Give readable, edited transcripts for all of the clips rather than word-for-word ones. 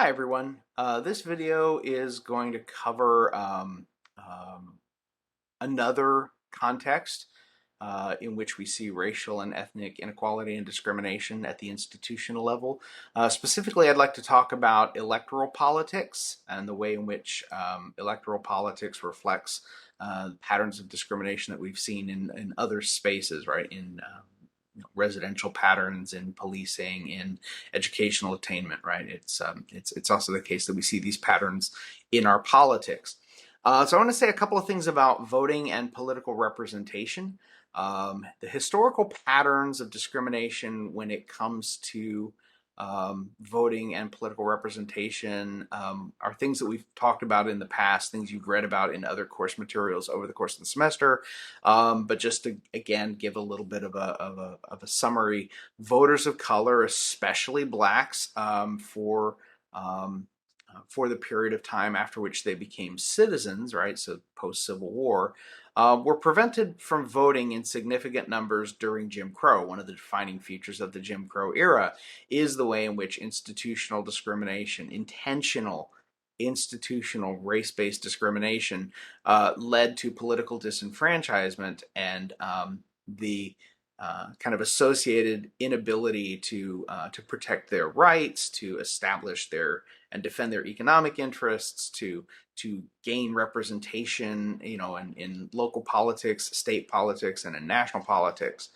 Hi everyone. This video is going to cover another context in which we see racial and ethnic inequality and discrimination at the institutional level. Specifically, I'd like to talk about electoral politics and the way in which electoral politics reflects patterns of discrimination that we've seen in other spaces, right? In residential patterns, in policing, in educational attainment, right? It's also the case that we see these patterns in our politics. So I want to say a couple of things about voting and political representation. The historical patterns of discrimination when it comes to voting and political representation are things that we've talked about in the past, things you've read about in other course materials over the course of the semester. But just to, again, give a little bit of a summary, voters of color, especially blacks, for the period of time after which they became citizens, right, so post-Civil War, were prevented from voting in significant numbers during Jim Crow. One of the defining features of the Jim Crow era is the way in which institutional discrimination, intentional institutional race-based discrimination, led to political disenfranchisement and the kind of associated inability to protect their rights, to establish their and defend their economic interests, to gain representation, in local politics, state politics, and in national politics.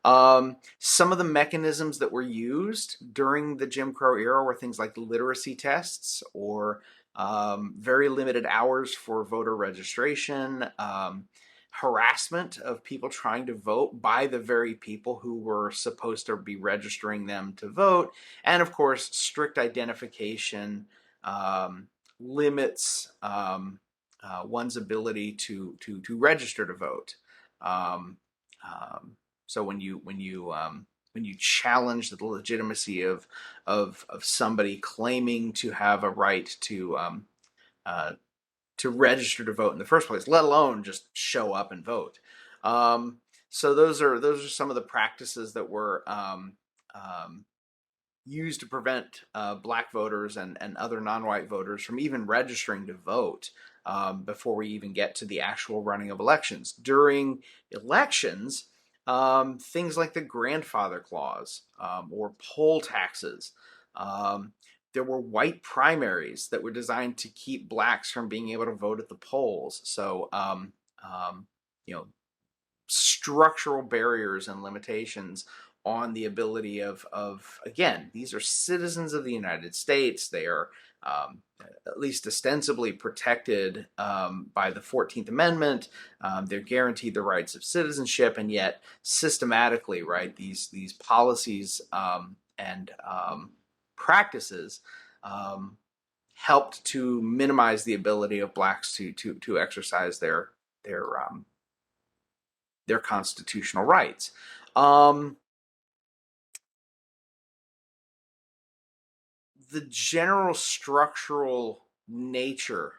Some of the mechanisms that were used during the Jim Crow era were things like literacy tests or very limited hours for voter registration, harassment of people trying to vote by the very people who were supposed to be registering them to vote, and of course, strict identification limits one's ability to register to vote. So when you challenge the legitimacy of somebody claiming to have a right to register to vote in the first place, let alone just show up and vote. So those are some of the practices that were used to prevent black voters and other non-white voters from even registering to vote before we even get to the actual running of elections. During elections, things like the grandfather clause or poll taxes. There were white primaries that were designed to keep blacks from being able to vote at the polls. So, structural barriers and limitations on the ability of again, these are citizens of the United States. They are at least ostensibly protected by the 14th Amendment. They're guaranteed the rights of citizenship, and yet systematically, right, these policies and practices helped to minimize the ability of blacks to exercise their constitutional rights. The general structural nature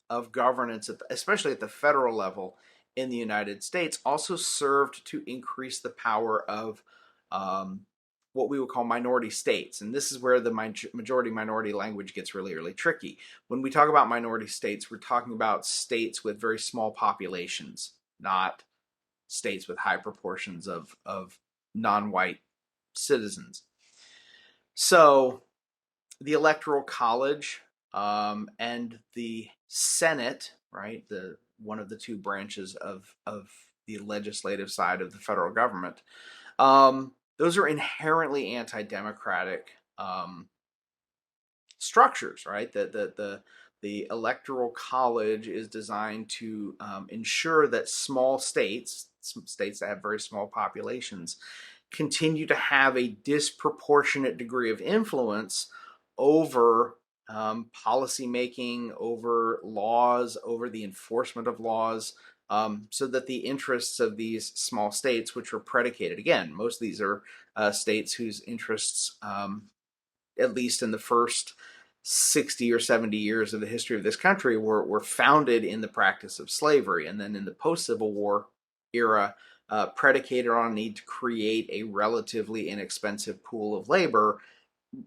of governance, especially at the federal level in the United States, also served to increase the power of what we would call minority states. And this is where the majority-minority language gets really, really tricky. When we talk about minority states, we're talking about states with very small populations, not states with high proportions of non-white citizens. So the Electoral College and the Senate, right, one of the two branches of the legislative side of the federal government, those are inherently anti-democratic structures, right? The Electoral College is designed to ensure that small states that have very small populations, continue to have a disproportionate degree of influence over policy making, over laws, over the enforcement of laws, so that the interests of these small states, which were predicated, again, most of these are states whose interests, at least in the first 60 or 70 years of the history of this country, were founded in the practice of slavery. And then in the post-Civil War era, predicated on a need to create a relatively inexpensive pool of labor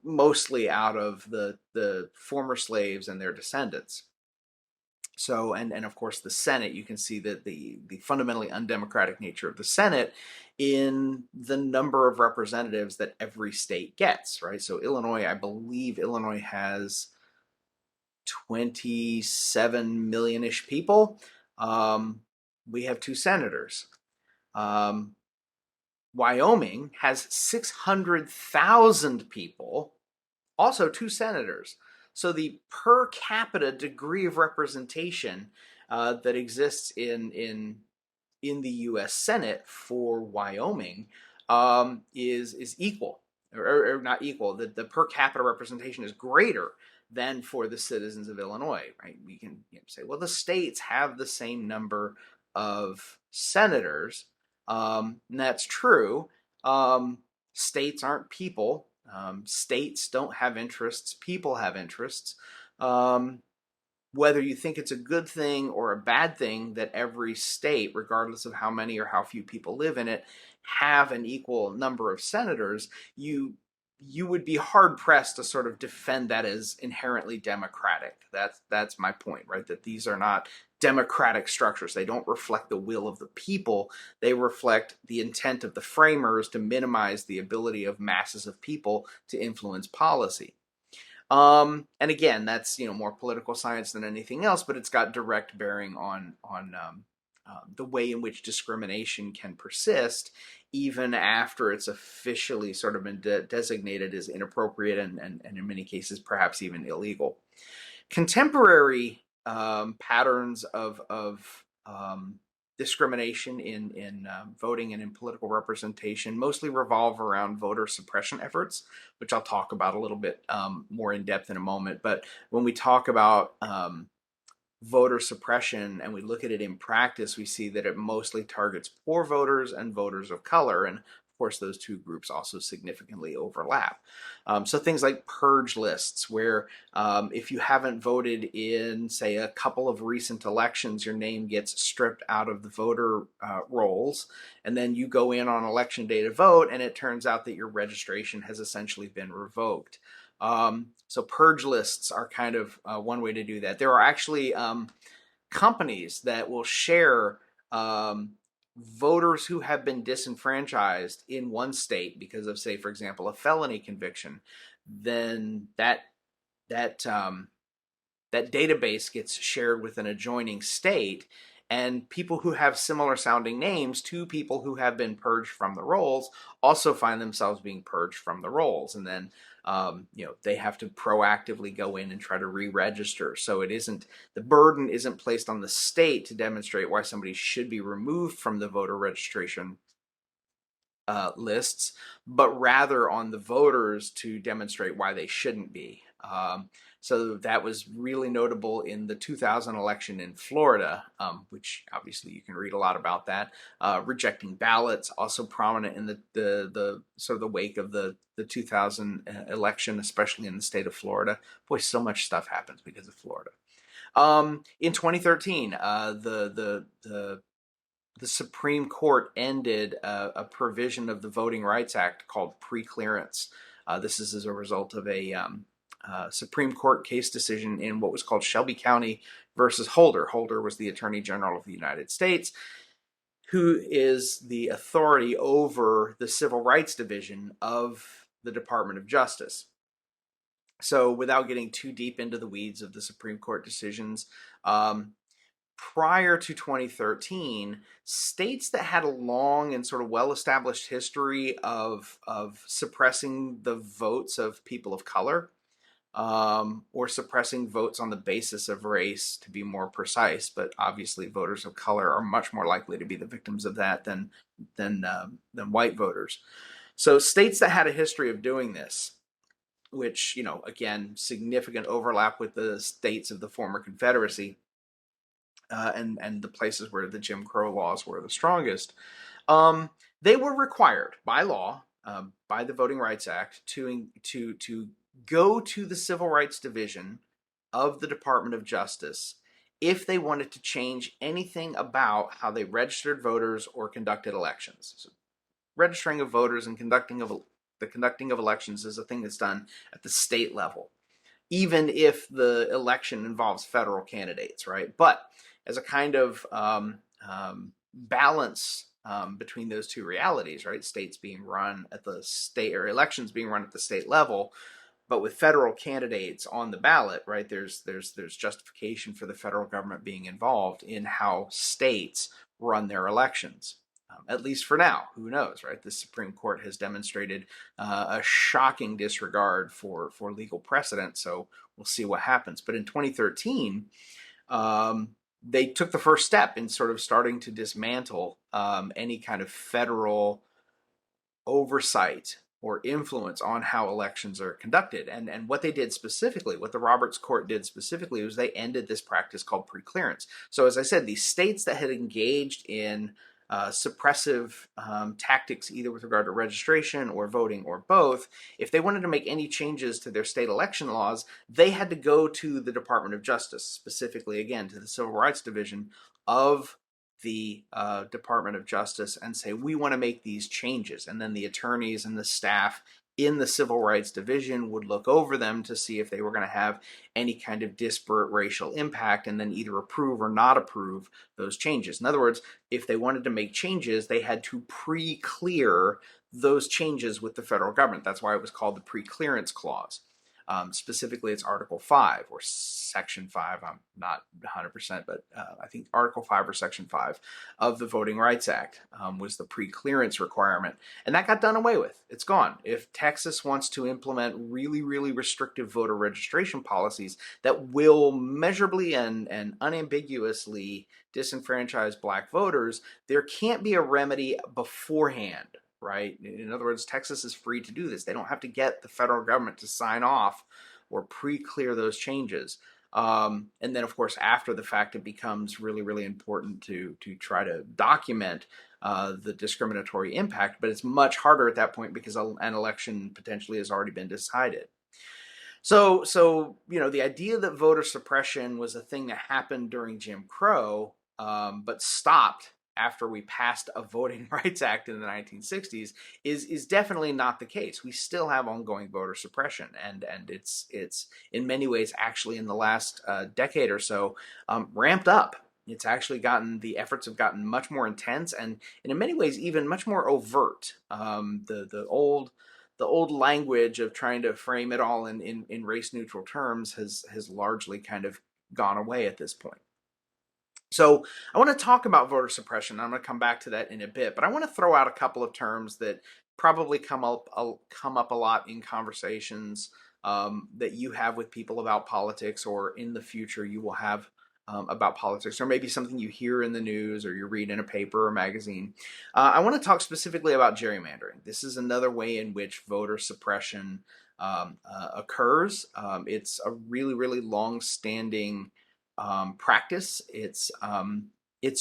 mostly out of the former slaves and their descendants. So, and of course the Senate, you can see that the fundamentally undemocratic nature of the Senate in the number of representatives that every state gets, right? So Illinois, I believe Illinois has 27 million-ish people. We have 2 senators. Um, Wyoming has 600,000 people, also 2 senators. So the per capita degree of representation that exists in the U.S. Senate for Wyoming is equal, or not equal. The per capita representation is greater than for the citizens of Illinois. Right? We can say, well, the states have the same number of senators, and that's true. States aren't people. States don't have interests. People have interests. Whether you think it's a good thing or a bad thing that every state, regardless of how many or how few people live in it, have an equal number of senators, you would be hard pressed to sort of defend that as inherently democratic. That's my point, right? That these are not democratic structures. They don't reflect the will of the people. They reflect the intent of the framers to minimize the ability of masses of people to influence policy. And again, that's more political science than anything else, but it's got direct bearing on the way in which discrimination can persist, even after it's officially sort of been designated as inappropriate and in many cases perhaps even illegal. Contemporary patterns of discrimination in voting and in political representation mostly revolve around voter suppression efforts, which I'll talk about a little bit more in depth in a moment. But when we talk about voter suppression and we look at it in practice, we see that it mostly targets poor voters and voters of color. And of course, those two groups also significantly overlap. So things like purge lists, where if you haven't voted in, say, a couple of recent elections, your name gets stripped out of the voter rolls, and then you go in on election day to vote, and it turns out that your registration has essentially been revoked. So purge lists are kind of one way to do that. There are actually companies that will share voters who have been disenfranchised in one state because of, say, for example, a felony conviction. Then that database gets shared with an adjoining state, and people who have similar sounding names to people who have been purged from the rolls also find themselves being purged from the rolls, and then they have to proactively go in and try to re-register. So the burden isn't placed on the state to demonstrate why somebody should be removed from the voter registration lists, but rather on the voters to demonstrate why they shouldn't be. So that was really notable in the 2000 election in Florida, which obviously you can read a lot about that. Rejecting ballots, also prominent in the sort of the wake of the 2000 election, especially in the state of Florida. Boy, so much stuff happens because of Florida. In 2013, the Supreme Court ended a provision of the Voting Rights Act called preclearance. This is as a result of a Supreme Court case decision in what was called Shelby County versus Holder. Holder was the Attorney General of the United States, who is the authority over the Civil Rights Division of the Department of Justice. So without getting too deep into the weeds of the Supreme Court decisions, prior to 2013, states that had a long and sort of well-established history of suppressing the votes of people of color, or suppressing votes on the basis of race, to be more precise, but obviously voters of color are much more likely to be the victims of that than white voters. So states that had a history of doing this, which, again, significant overlap with the states of the former Confederacy, and the places where the Jim Crow laws were the strongest, they were required by law, by the Voting Rights Act, to go to the Civil Rights Division of the Department of Justice if they wanted to change anything about how they registered voters or conducted elections. So registering of voters and conducting of the conducting of elections is a thing that's done at the state level, even if the election involves federal candidates, right? But as a kind of balance between those two realities, right? States being run at the state, or elections being run at the state level, but with federal candidates on the ballot, right? There's justification for the federal government being involved in how states run their elections. At least for now, who knows, right? The Supreme Court has demonstrated a shocking disregard for legal precedent, so we'll see what happens. But in 2013, they took the first step in sort of starting to dismantle any kind of federal oversight or influence on how elections are conducted. And what they did specifically, what the Roberts Court did specifically, was they ended this practice called preclearance. So as I said, these states that had engaged in suppressive tactics, either with regard to registration or voting or both, if they wanted to make any changes to their state election laws, they had to go to the Department of Justice, specifically, again, to the Civil Rights Division of the Department of Justice, and say, we want to make these changes. And then the attorneys and the staff in the Civil Rights Division would look over them to see if they were going to have any kind of disparate racial impact, and then either approve or not approve those changes. In other words, if they wanted to make changes, they had to pre-clear those changes with the federal government. That's why it was called the pre-clearance clause. Specifically, it's Article 5 or Section 5. I'm not 100%, but I think Article 5 or Section 5 of the Voting Rights Act was the pre-clearance requirement. And that got done away with. It's gone. If Texas wants to implement really, really restrictive voter registration policies that will measurably and unambiguously disenfranchise black voters, there can't be a remedy beforehand. Right? In other words, Texas is free to do this. They don't have to get the federal government to sign off or pre-clear those changes. And then, of course, after the fact, it becomes really, really important to try to document the discriminatory impact. But it's much harder at that point because an election potentially has already been decided. So the idea that voter suppression was a thing that happened during Jim Crow, but stopped after we passed a Voting Rights Act in the 1960s is definitely not the case. We still have ongoing voter suppression, and it's in many ways actually in the last decade or so ramped up. It's actually the efforts have gotten much more intense, and in many ways even much more overt. The old language of trying to frame it all in race neutral terms has largely kind of gone away at this point. So I want to talk about voter suppression. I'm going to come back to that in a bit, but I want to throw out a couple of terms that probably come up a lot in conversations that you have with people about politics, or in the future you will have about politics, or maybe something you hear in the news or you read in a paper or magazine. I want to talk specifically about gerrymandering. This is another way in which voter suppression occurs. It's a really, really long-standing practice. It's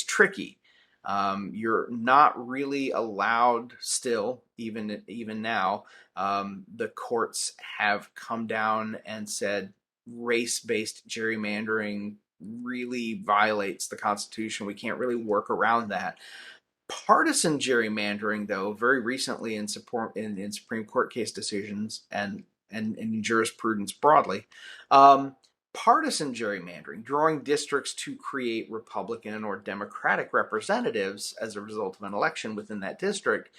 tricky. You're not really allowed still, even now. The courts have come down and said race-based gerrymandering really violates the Constitution. We can't really work around that. Partisan gerrymandering, though, very recently in Supreme Court case decisions and in jurisprudence broadly, partisan gerrymandering, drawing districts to create Republican or Democratic representatives as a result of an election within that district,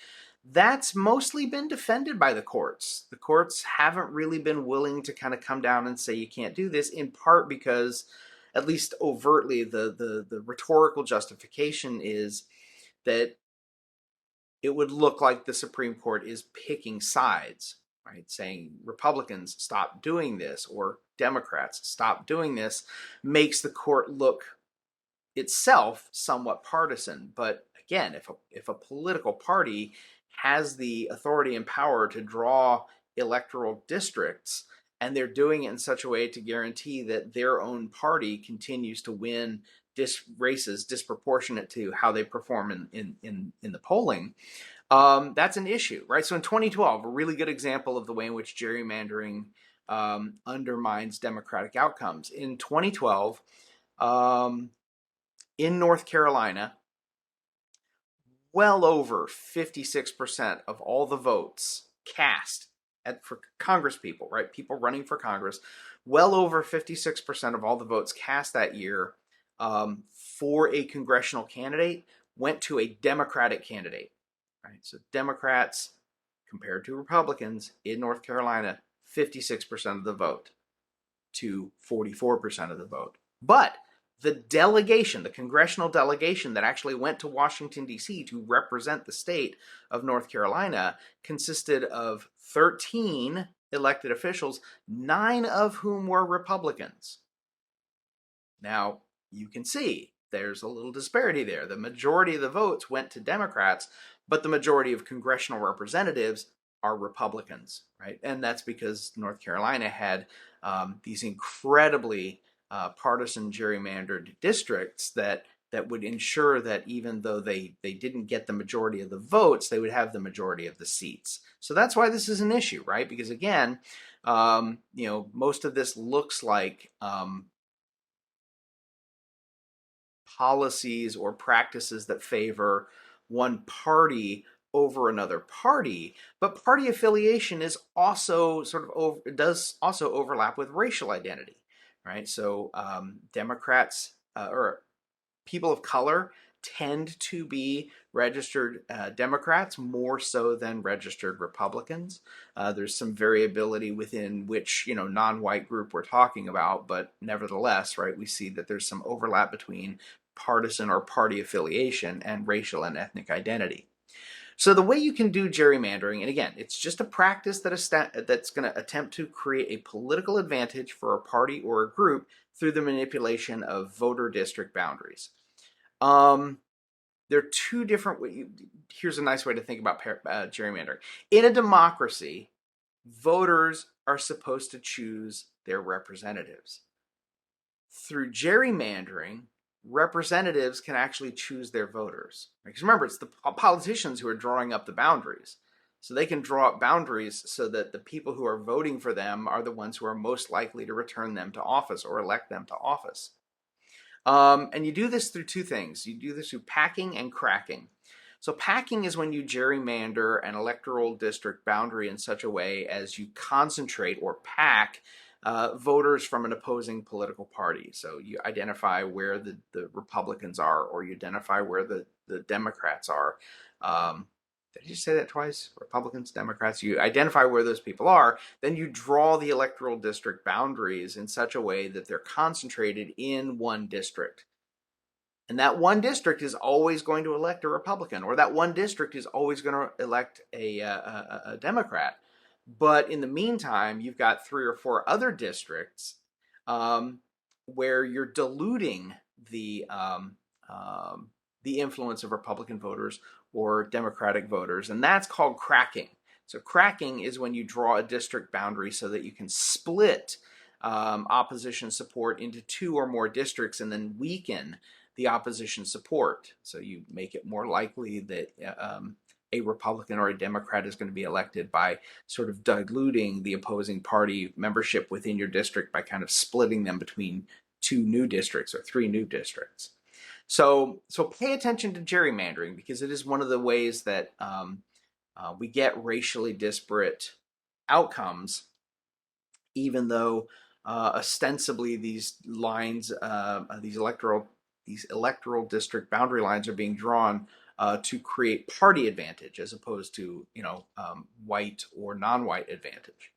that's mostly been defended by the courts. The courts haven't really been willing to kind of come down and say you can't do this, in part because, at least overtly, the rhetorical justification is that it would look like the Supreme Court is picking sides, right? Saying Republicans stop doing this or Democrats stop doing this makes the court look itself somewhat partisan. But again, if a political party has the authority and power to draw electoral districts, and they're doing it in such a way to guarantee that their own party continues to win races disproportionate to how they perform in the polling, that's an issue, right? So in 2012, a really good example of the way in which gerrymandering undermines democratic outcomes. In 2012, in North Carolina, well over 56% of all the votes cast for Congress people, right? People running for Congress. Well over 56% of all the votes cast that year for a congressional candidate went to a Democratic candidate, right? So Democrats compared to Republicans in North Carolina, 56% of the vote to 44% of the vote. But the delegation, the congressional delegation that actually went to Washington, D.C. to represent the state of North Carolina consisted of 13 elected officials, 9 of whom were Republicans. Now, you can see there's a little disparity there. The majority of the votes went to Democrats, but the majority of congressional representatives are Republicans, right? And that's because North Carolina had these incredibly partisan gerrymandered districts that would ensure that even though they didn't get the majority of the votes, they would have the majority of the seats. So that's why this is an issue, right? Because again, most of this looks like policies or practices that favor one party over another party, but party affiliation is also does also overlap with racial identity, right? So Democrats or people of color tend to be registered Democrats more so than registered Republicans. There's some variability within which non-white group we're talking about, but nevertheless, right, we see that there's some overlap between partisan or party affiliation and racial and ethnic identity. So the way you can do gerrymandering, and again, it's just a practice that's going to attempt to create a political advantage for a party or a group through the manipulation of voter district boundaries. There are two different ways. Here's a nice way to think about gerrymandering. In a democracy, voters are supposed to choose their representatives. Through gerrymandering, representatives can actually choose their voters. Because remember, it's the politicians who are drawing up the boundaries. So they can draw up boundaries so that the people who are voting for them are the ones who are most likely to return them to office or elect them to office. And you do this through two things. You do this through packing and cracking. So packing is when you gerrymander an electoral district boundary in such a way as you concentrate or pack voters from an opposing political party. So you identify where the Republicans are, or you identify where the Democrats are. Did you say that twice? Republicans, Democrats. You identify where those people are. Then you draw the electoral district boundaries in such a way that they're concentrated in one district. And that one district is always going to elect a Republican, or that one district is always going to elect a Democrat. But in the meantime, you've got 3 or 4 other districts where you're diluting the influence of Republican voters or Democratic voters, and that's called cracking. So cracking is when you draw a district boundary so that you can split opposition support into 2 or more districts and then weaken the opposition support. So you make it more likely that a Republican or a Democrat is going to be elected by sort of diluting the opposing party membership within your district by kind of splitting them between 2 new districts or 3 new districts. So pay attention to gerrymandering, because it is one of the ways that we get racially disparate outcomes, even though ostensibly these lines, these electoral district boundary lines are being drawn to create party advantage as opposed to white or non-white advantage.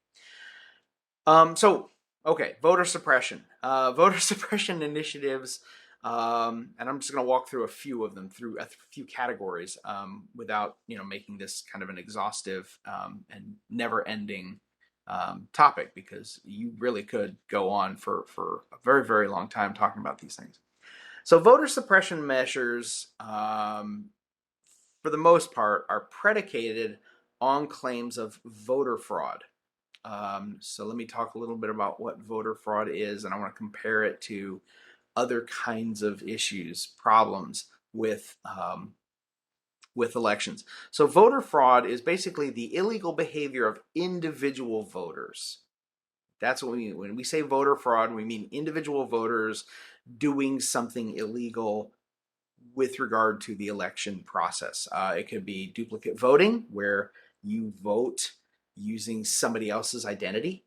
Voter suppression. Voter suppression initiatives. And I'm just going to walk through a few of them, through a few categories, without making this kind of an exhaustive and never-ending topic, because you really could go on for a very, very long time talking about these things. So voter suppression measures, for the most part, are predicated on claims of voter fraud. So let me talk a little bit about what voter fraud is, and I want to compare it to other kinds of issues, problems with elections. So voter fraud is basically the illegal behavior of individual voters. That's what we mean. When we say voter fraud, we mean individual voters doing something illegal with regard to the election process. It could be duplicate voting, where you vote using somebody else's identity,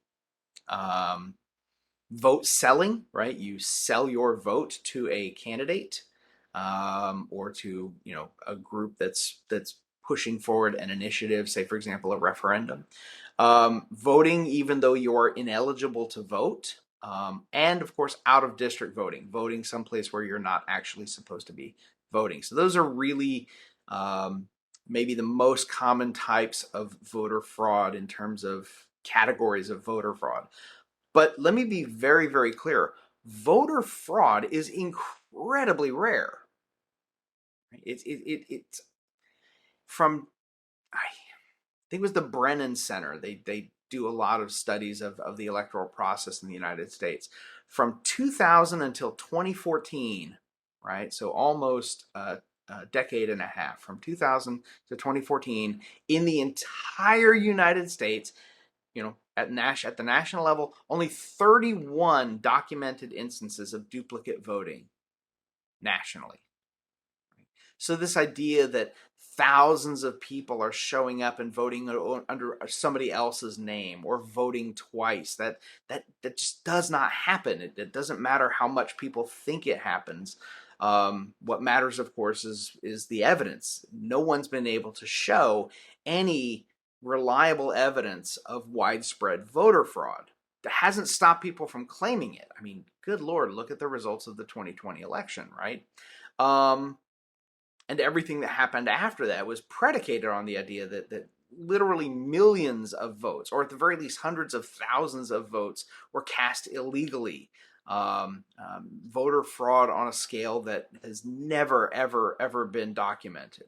vote selling, right? You sell your vote to a candidate, or to a group that's pushing forward an initiative, say for example a referendum. Voting even though you're ineligible to vote, and of course out of district voting someplace where you're not actually supposed to be voting. So those are really maybe the most common types of voter fraud in terms of categories of voter fraud. But let me be very, very clear. Voter fraud is incredibly rare. It's from, I think it was the Brennan Center. They do a lot of studies of the electoral process in the United States. From 2000 until 2014, right? So almost a decade and a half, from 2000 to 2014, in the entire United States, at the national level, only 31 documented instances of duplicate voting nationally. So this idea that thousands of people are showing up and voting under somebody else's name or voting twice, that just does not happen. It doesn't matter how much people think it happens. What matters, of course, is the evidence. No one's been able to show any reliable evidence of widespread voter fraud. That hasn't stopped people from claiming it. I mean, good Lord, look at the results of the 2020 election, right? And everything that happened after that was predicated on the idea that literally millions of votes, or at the very least hundreds of thousands of votes, were cast illegally. Voter fraud on a scale that has never, ever, ever been documented.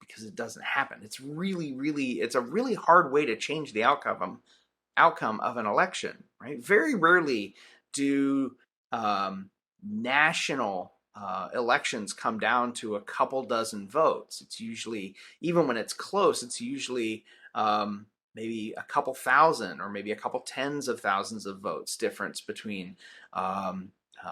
Because it doesn't happen. It's a really hard way to change the outcome of an election, right? Very rarely do national elections come down to a couple dozen votes. It's usually, even when it's close, it's usually maybe a couple thousand or maybe a couple tens of thousands of votes difference between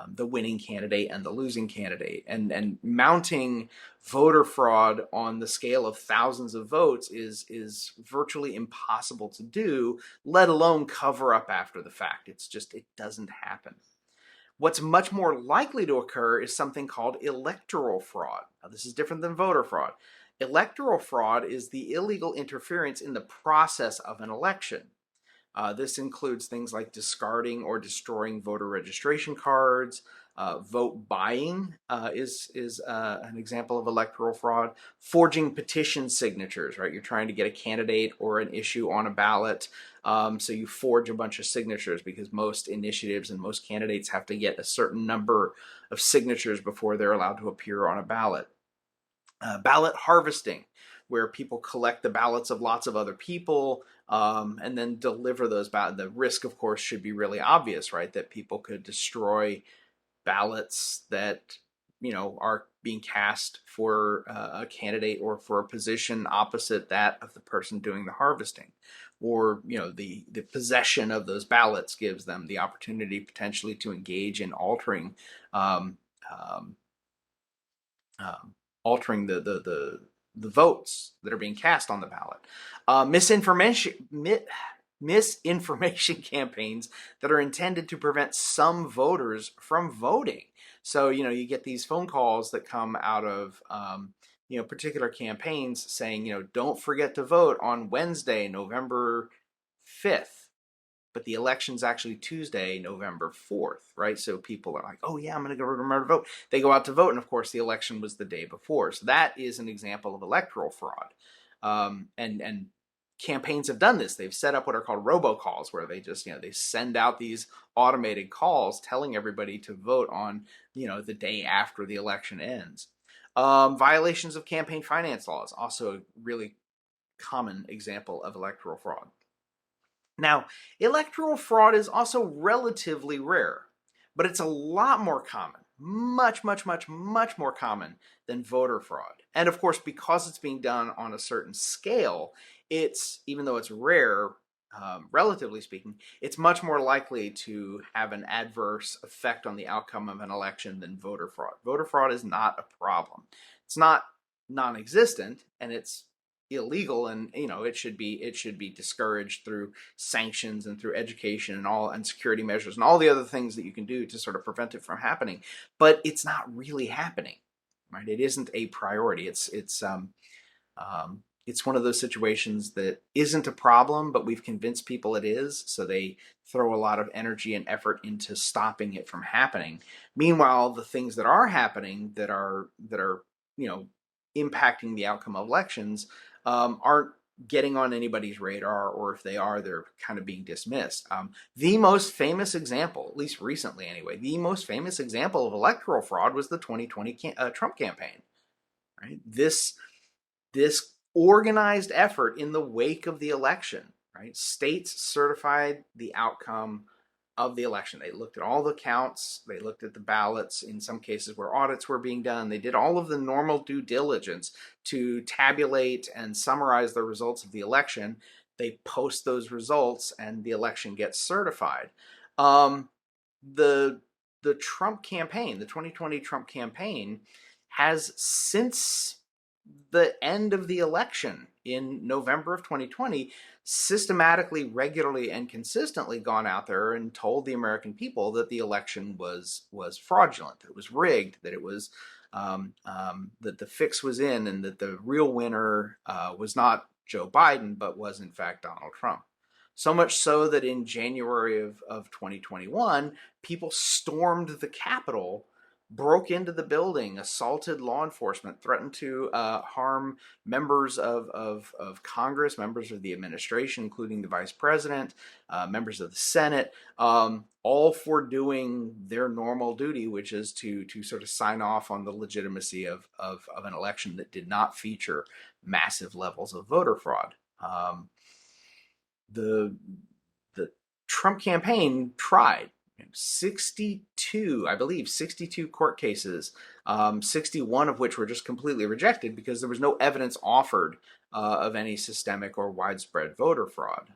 the winning candidate and the losing candidate. And mounting voter fraud on the scale of thousands of votes is virtually impossible to do, let alone cover up after the fact. It doesn't happen. What's much more likely to occur is something called electoral fraud. Now, this is different than voter fraud. Electoral fraud is the illegal interference in the process of an election. This includes things like discarding or destroying voter registration cards. Vote buying is an example of electoral fraud. Forging petition signatures, right? You're trying to get a candidate or an issue on a ballot, so you forge a bunch of signatures because most initiatives and most candidates have to get a certain number of signatures before they're allowed to appear on a ballot. Ballot harvesting, where people collect the ballots of lots of other people and then deliver those ballots. The risk, of course, should be really obvious, right? That people could destroy ballots that are being cast for a candidate or for a position opposite that of the person doing the harvesting, or the possession of those ballots gives them the opportunity potentially to engage in altering the votes that are being cast on the ballot. Misinformation campaigns that are intended to prevent some voters from voting. So, you get these phone calls that come out of, particular campaigns saying, don't forget to vote on Wednesday, November 5th. But the election's actually Tuesday, November 4th, right? So people are like, oh yeah, I'm going to go remember to vote. They go out to vote, and of course the election was the day before. So that is an example of electoral fraud. And campaigns have done this. They've set up what are called robocalls, where they just, they send out these automated calls telling everybody to vote on, the day after the election ends. Violations of campaign finance laws, also a really common example of electoral fraud. Now, electoral fraud is also relatively rare, but it's a lot more common, much, much, much, much more common than voter fraud. And of course, because it's being done on a certain scale, even though it's rare, relatively speaking, it's much more likely to have an adverse effect on the outcome of an election than voter fraud. Voter fraud is not a problem. It's not non-existent, and it's illegal, and it should be discouraged through sanctions and through education and security measures and all the other things that you can do to sort of prevent it from happening. But it's not really happening, right? It isn't a priority. It's one of those situations that isn't a problem, but we've convinced people it is, so they throw a lot of energy and effort into stopping it from happening. Meanwhile, the things that are happening that are impacting the outcome of elections aren't getting on anybody's radar, or if they are, they're kind of being dismissed. The most famous example, at least recently anyway, the most famous example of electoral fraud was the 2020 Trump campaign. Right? This organized effort in the wake of the election, right? States certified the outcome of the election. They looked at all the counts, they looked at the ballots, in some cases where audits were being done. They did all of the normal due diligence to tabulate and summarize the results of the election. They post those results and the election gets certified. The Trump campaign, the 2020 Trump campaign, has since the end of the election in November of 2020 systematically, regularly, and consistently gone out there and told the American people that the election was fraudulent, that it was rigged, that it was that the fix was in, and that the real winner was not Joe Biden, but was in fact Donald Trump. So much so that in January of 2021, people stormed the Capitol, broke into the building, assaulted law enforcement, threatened to harm members of Congress, members of the administration, including the vice president, members of the Senate, all for doing their normal duty, which is to sort of sign off on the legitimacy of an election that did not feature massive levels of voter fraud. The Trump campaign tried 62 court cases, 61 of which were just completely rejected because there was no evidence offered of any systemic or widespread voter fraud.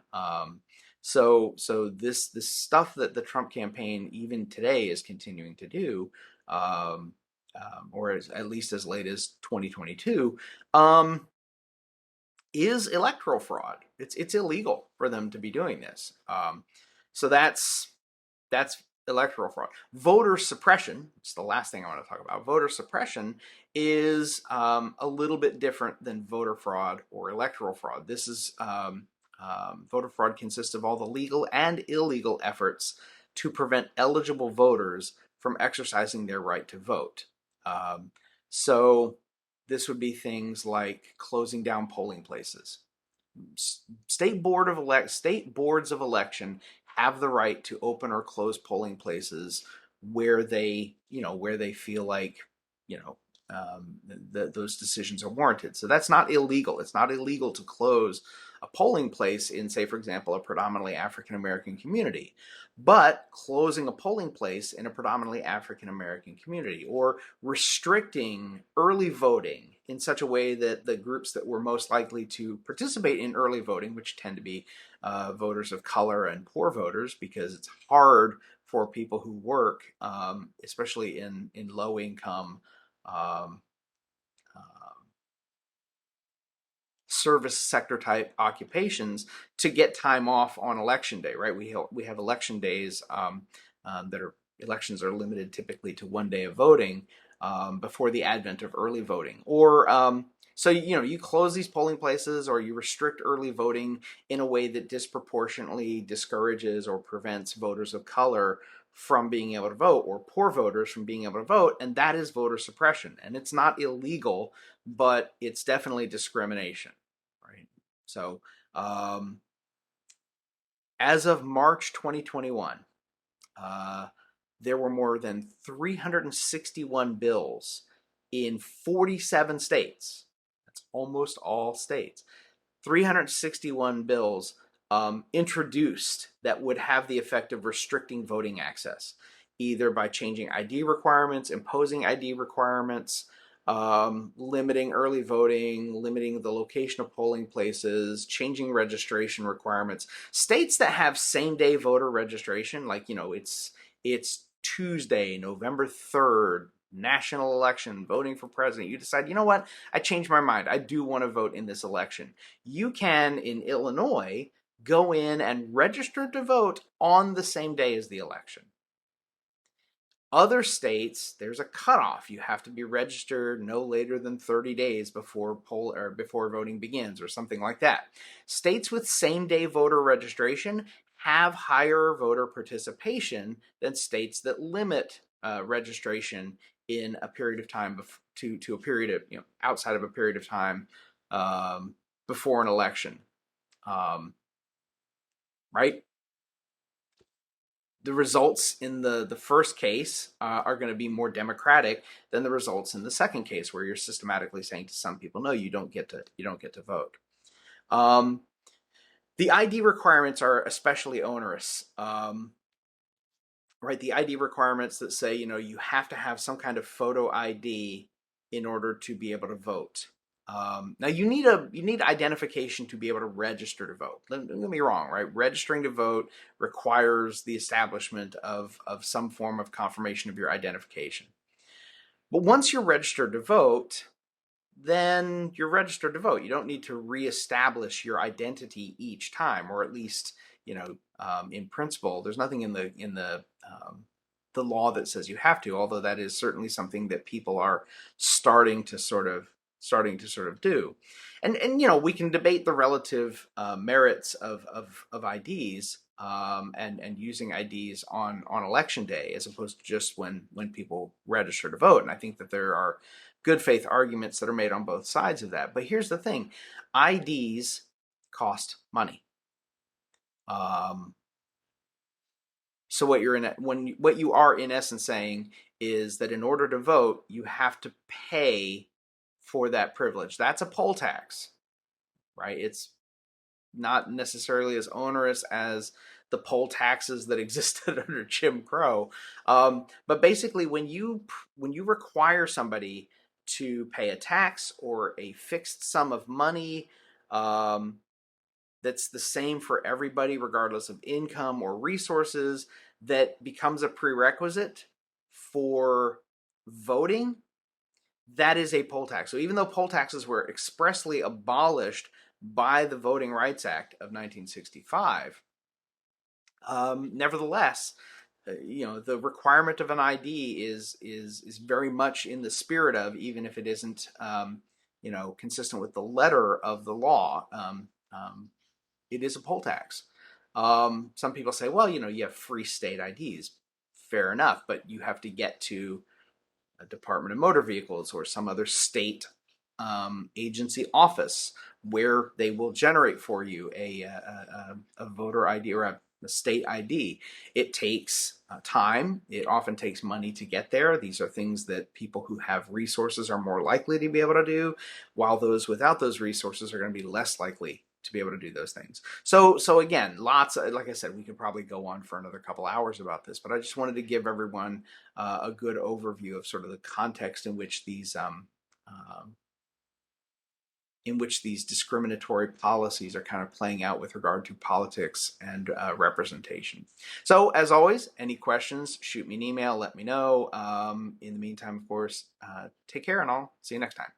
So this stuff that the Trump campaign even today is continuing to do, or at least as late as 2022, is electoral fraud. It's illegal for them to be doing this. So that's electoral fraud. Voter suppression, it's the last thing I want to talk about. Voter suppression is a little bit different than voter fraud or electoral fraud. This is voter fraud consists of all the legal and illegal efforts to prevent eligible voters from exercising their right to vote. So this would be things like closing down polling places. State boards of election have the right to open or close polling places where they feel like those decisions are warranted. So that's not illegal. It's not illegal to close a polling place in, say, for example, a predominantly African American community. But closing a polling place in a predominantly African American community, or restricting early voting in such a way that the groups that were most likely to participate in early voting, which tend to be voters of color and poor voters, because it's hard for people who work, especially in low income service sector type occupations, to get time off on election day, right? We have election days elections are limited typically to one day of voting before the advent of early voting. Or so you close these polling places, or you restrict early voting in a way that disproportionately discourages or prevents voters of color from being able to vote, or poor voters from being able to vote, and that is voter suppression. And it's not illegal, but it's definitely discrimination, right? So as of March 2021, there were more than 361 bills in 47 states. That's almost all states. 361 bills introduced that would have the effect of restricting voting access, either by changing ID requirements, imposing ID requirements, limiting early voting, limiting the location of polling places, changing registration requirements. States that have same-day voter registration, like it's Tuesday, November 3rd, national election, voting for president, you decide, you know what, I changed my mind. I do want to vote in this election. You can, in Illinois, go in and register to vote on the same day as the election. Other states, there's a cutoff. You have to be registered no later than 30 days before before voting begins, or something like that. States with same-day voter registration have higher voter participation than states that limit registration in a period of time to a period of, outside of a period of time before an election, right? The results in the first case are going to be more democratic than the results in the second case, where you're systematically saying to some people, no, you don't get to vote. The ID requirements are especially onerous. Right, the ID requirements that say, you have to have some kind of photo ID in order to be able to vote. Now you need identification to be able to register to vote. Don't get me wrong, right? Registering to vote requires the establishment of some form of confirmation of your identification. But once you're registered to vote, then you're registered to vote. You don't need to reestablish your identity each time, or at least, in principle, there's nothing in the law that says you have to. Although that is certainly something that people are starting to sort of do, and we can debate the relative merits of IDs and using IDs on election day as opposed to just when people register to vote. And I think that there are good faith arguments that are made on both sides of that. But here's the thing: IDs cost money. So what you are in essence saying is that in order to vote, you have to pay for that privilege. That's a poll tax, right? It's not necessarily as onerous as the poll taxes that existed under Jim Crow, but basically, when you require somebody to pay a tax or a fixed sum of money that's the same for everybody, regardless of income or resources, that becomes a prerequisite for voting, that is a poll tax. So even though poll taxes were expressly abolished by the Voting Rights Act of 1965, nevertheless, the requirement of an ID is very much in the spirit of, even if it isn't consistent with the letter of the law, it is a poll tax. Some people say, well, you have free state IDs. Fair enough, but you have to get to a Department of Motor Vehicles or some other state agency office where they will generate for you a voter ID or a state ID. It takes time. It often takes money to get there. These are things that people who have resources are more likely to be able to do, while those without those resources are going to be less likely to be able to do those things. So again, like I said, we could probably go on for another couple hours about this, but I just wanted to give everyone a good overview of sort of the context in which these discriminatory policies are kind of playing out with regard to politics and representation. So as always, any questions, shoot me an email, let me know. In the meantime, of course, take care, and I'll see you next time.